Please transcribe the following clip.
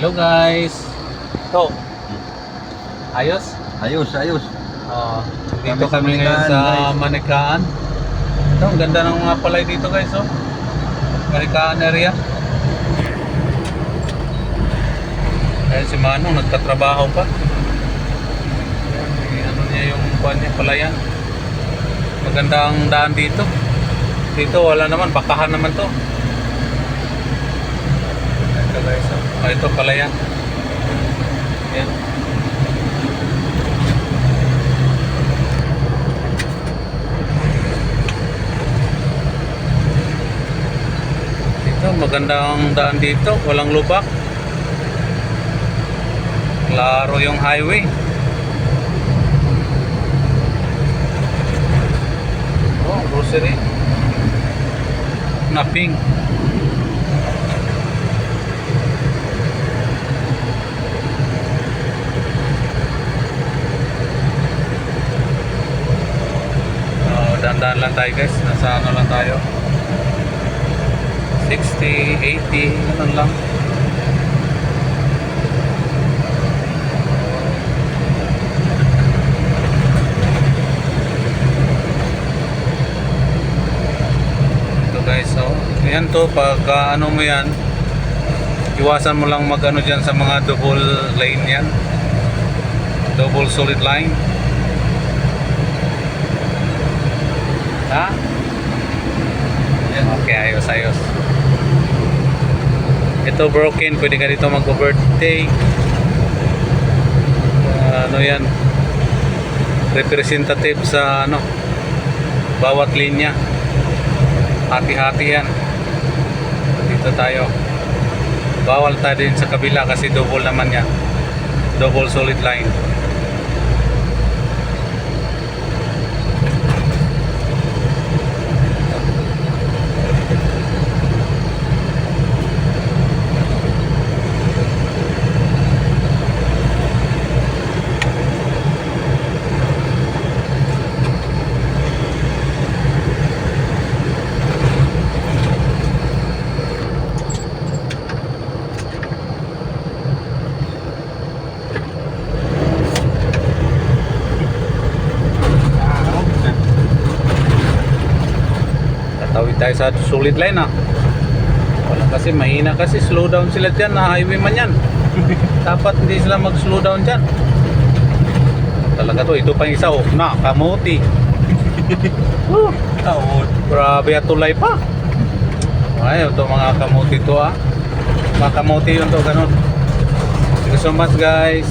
Hello guys. Ito. Ayos? Ayos, ayos. Dito Kami sa kami ngayon Manikaan, sa guys. Manikaan. Ito, ang ganda ng mga palay dito guys, oh. Manikaan area. Ayan si Manong, nagtatrabaho pa. Ayan, ano niya yung kuwan niya, palayan. Maganda ang daan dito. Dito wala naman, bakahan naman to. Ito guys, oh. Ito palayan. Ayan. Dito, magandang daan dito, walang lubak. Klaro yung highway. Oh, grocery. Naping. Dahan-dahan lang tayo guys. Nasa ano lang tayo. 60, 80, ganun lang. Ito guys, so yan to, pag ano mo yan, iwasan mo lang mag ano dyan sa mga double lane yan, double solid line. Ha? Okay, ayos, ayos. Ito broken, pwede ka dito mag-overtake. Ano yan, representative sa ano, bawat linya. Hati-hati yan. Dito tayo. Bawal tayo din sa kabila kasi double naman yan, double solid line. Tawid tayo sa solid line wala kasi, mahina kasi, slow down sila dyan na highway man yan. Dapat hindi sila mag slow down dyan talaga to. Ito pa yung isa, oh, na kamuti. Grabe at tulay pa. Ay, ito mga kamuti to mga kamuti yun to, ganun. Thank you so much guys.